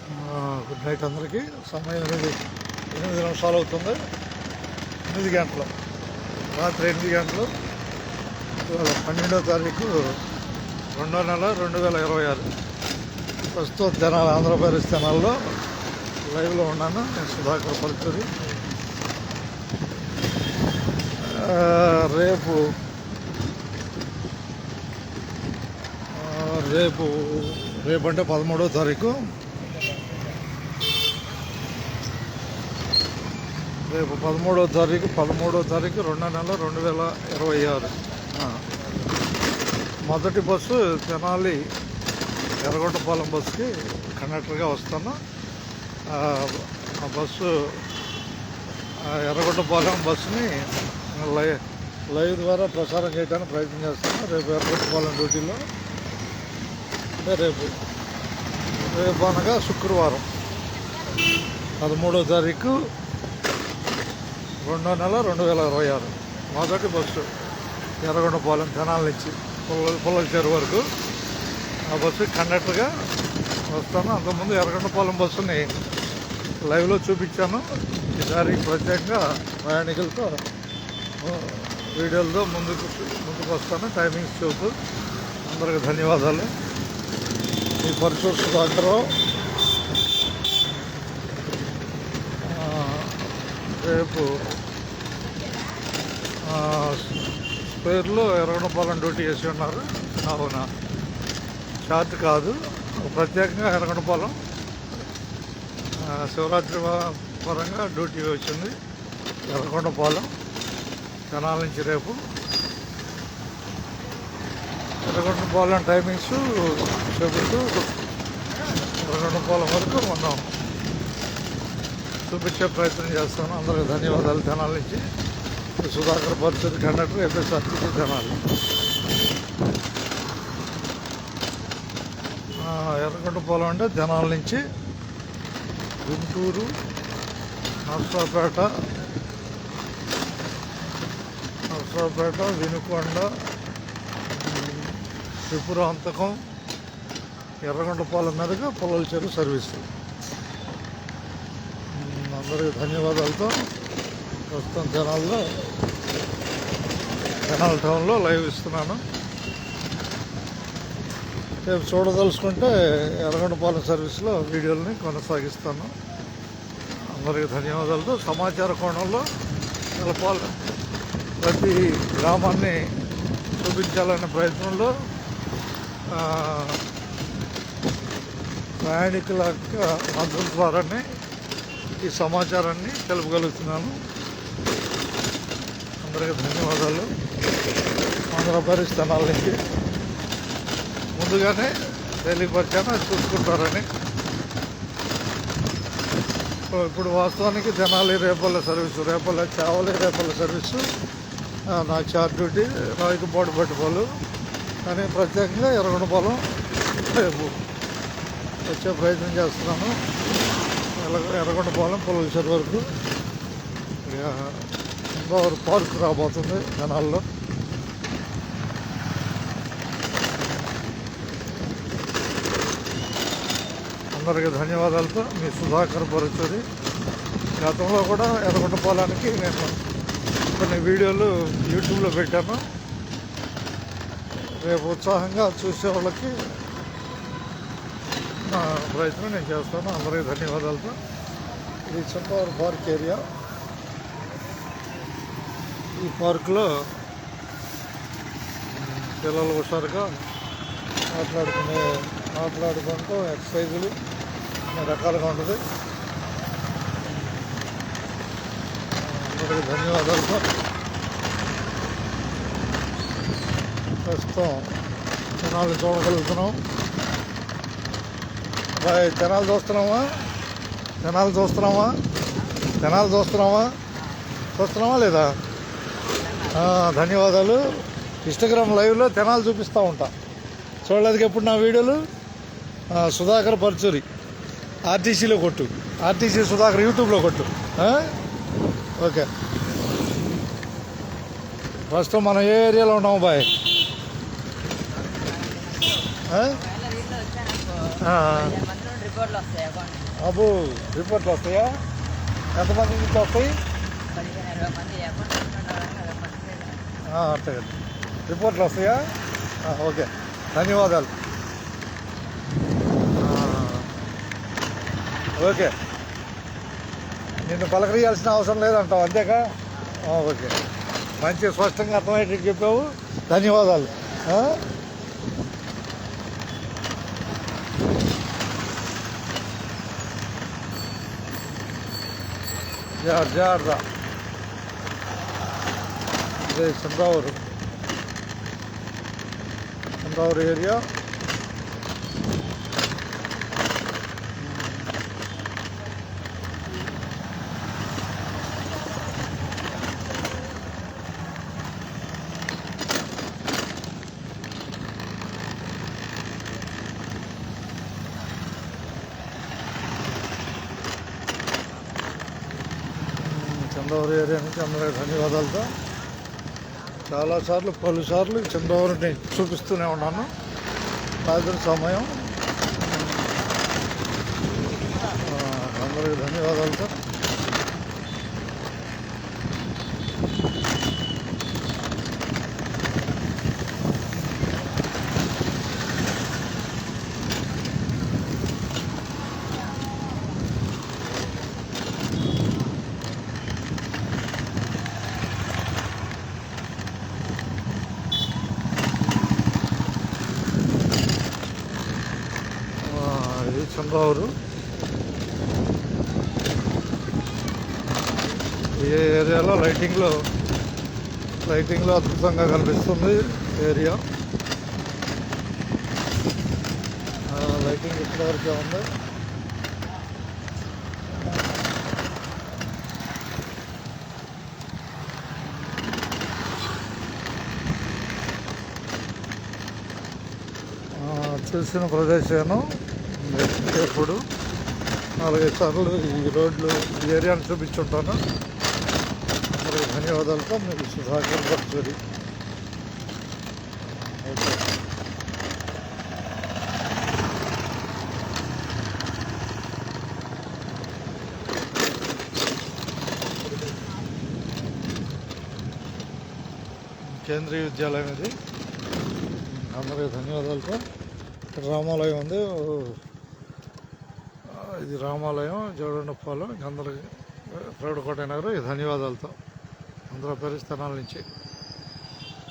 Good night అందరికీ. సమయం 8 నిమిషాలు అవుతుంది. 8 గంటలు, రాత్రి 8 గంటలు. ఇవాళ 12వ తారీఖు 2వ నెల 2026. ప్రస్తుతం తెనాలి, ఆంధ్రప్రదేశ్ తెనాల్లో లైవ్లో ఉన్నాను. నేను సుధాకర్ పరుచూరి. రేపు అంటే 13వ తారీఖు. రేపు 13వ తారీఖు 2వ నెల 2026. మొదటి బస్సు తెనాలి ఎర్రగొండపాలెం బస్సుకి కండక్టర్గా వస్తాను. ఆ బస్సు ఎర్రగొండపాలెం బస్సుని లైవ్ ద్వారా ప్రసారం చేయడానికి ప్రయత్నం చేస్తాను. రేపు ఎర్రగొండపాలెం డ్యూటీలో. అంటే రేపు అనగా శుక్రవారం 13వ తారీఖు 2వ నెల 2026. మొదటి బస్సు ఎర్రగొండపాలెం తెనాల నుంచి పుల్లల చెరువు వరకు ఆ బస్సు కండక్టర్గా వస్తాను. అంతకుముందు ఎర్రగొండపాలెం బస్సుని లైవ్లో చూపించాను. ఈసారి ప్రత్యేకంగా ప్రయాణికులతో వీడియోలతో ముందుకు వస్తాను. టైమింగ్స్ చూస్తూ. అందరికీ ధన్యవాదాలు. ఈ పరుచూరు సుధాకర్రావు. రేపు స్పేర్లో ఎర్రగొండపాలెం డ్యూటీ చేసి ఉన్నారు. అవునా, షార్ట్ కాదు, ప్రత్యేకంగా ఎర్రగొండపాలెం శివరాత్రి పరంగా డ్యూటీ వచ్చింది. ఎర్రగొండపాలెం తెనాల నుంచి రేపు ఎర్రగొండపాలెం టైమింగ్స్ చెబుతూ ఎర్రగొండపాలెం వరకు మనం చూపించే ప్రయత్నం చేస్తాను. అందరికీ ధన్యవాదాలు. తెనాల నుంచి సుధాకర్ పరుచూరి, కండక్టర్, ఎఫ్ఎస్ఆర్టీసీ తెనాలి. ఎర్రగొండపాలెం అంటే తెనాల నుంచి గుంటూరు, నర్సాపేట, వినుకొండ, త్రిపురాంతకం, ఎర్రగొండపాలెం మీదుగా పుల్లల చెరువు సర్వీసు. అందరికీ ధన్యవాదాలతో ప్రస్తుతం తెనాలి టౌన్లో లైవ్ ఇస్తున్నాను. రేపు చూడదలుచుకుంటే ఎర్రగొండపాలెం సర్వీస్లో వీడియోలని కొనసాగిస్తాను. అందరికీ ధన్యవాదాలతో సమాచార కోణంలో ప్రతి గ్రామాన్ని చూపించాలనే ప్రయత్నంలో ప్రయాణికుల మద్దతు ద్వారానే ఈ సమాచారాన్ని తెలుపగలుగుతున్నాను. అందరికీ ధన్యవాదాలు. ఆంధ్రప్రదేశ్ తెనాల నుంచి ముందుగానే తెలియపరిచాను, చూసుకుంటారని. ఇప్పుడు వాస్తవానికి తెనాలి రేపల్ల సర్వీసు, రేపల్ల సర్వీసు నా చార్జ్ డ్యూటీ రాయకపాడు పట్టుకోలు. కానీ ప్రత్యేకంగా ఎర్రగొండపాలెం రేపు వచ్చే ప్రయత్నం చేస్తున్నాను. ఎర్రగొండపాలెం పుల్లల చెరువు వరకు పార్క్ రాబోతుంది తెనాల్లో. అందరికీ ధన్యవాదాలతో మీ సుధాకర్ పరుచూరి. గతంలో కూడా ఎర్రగొండపాలెంకి నేను కొన్ని వీడియోలు యూట్యూబ్లో పెట్టాను. రేపు ఉత్సాహంగా చూసే వాళ్ళకి నా ప్రయత్నం నేను చేస్తాను. అందరికీ ధన్యవాదాలతో. ఇది చంపావరం పార్క్ ఏరియా. ఈ పార్కులో పిల్లలు హుషారుగా మాట్లాడుకుంటూ ఎక్సర్సైజులు రకాలుగా ఉంటుంది. అందరికీ ధన్యవాదాలతో ప్రస్తుతం తెనాలి చూడగలుగుతున్నాం. తెనాలి చూస్తున్నామా లేదా? ధన్యవాదాలు. ఇన్స్టాగ్రామ్ లైవ్లో తెనాలి చూపిస్తూ ఉంటా. చూడలేదు ఎప్పుడు నా వీడియోలు? సుధాకర్ పరుచూరి ఆర్టీసీలో కొట్టు, ఆర్టీసీ సుధాకర్ యూట్యూబ్లో కొట్టు. ఓకే. ప్రస్తుతం మనం ఏ ఏరియాలో ఉన్నాము బాయ్? రిపోర్ట్లు వస్తాయి అకౌంట్ అబ్బో రిపోర్ట్లు వస్తాయా? ఎంతమంది నుంచి వస్తాయి? 15-20 మంది అకౌంట్ అట్టే రిపోర్ట్లు వస్తాయా? ఓకే, ధన్యవాదాలు. ఓకే, నిన్ను పలకరియాల్సిన అవసరం లేదంటావు అంతేకా? ఓకే, మంచి స్పష్టంగా అర్థమయ్యేటట్టు చెప్పావు, ధన్యవాదాలు. జాగ్రత్త. ఇదే చంద్రావూరు ఏరియా. చంద్రవరం ఏరియా నుంచి అందరికీ ధన్యవాదాలతో చాలాసార్లు పలుసార్లు చంద్రవరం చూపిస్తూనే ఉన్నాను. రాత్రి సమయం. అందరికీ ధన్యవాదాలతో ఇది చంద్రవరం. ఈ ఏరియాలో లైటింగ్లో అద్భుతంగా కనిపిస్తుంది ఏరియా. లైటింగ్ ఇప్పటివరకే ఉంది. చూసిన ప్రదేశాన్ని ఎప్పుడు 4-5 సార్లు ఈ రోడ్లు ఈ ఏరియాను చూపించుంటాను. మరి ధన్యవాదాలతో మీకు సుధాకర్ పర్చూరి. ఓకే, కేంద్రీయ విద్యాలయం ఇది. అందరికీ ధన్యవాదాలతో. రామాలయం ఉంది, ఇది రామాలయం జోడన్నపాలెం. అందరికీ ప్రౌఢకోట నగరం. ధన్యవాదాలతో ఆంధ్రప్రదేశ్ తెనాలి నుంచి.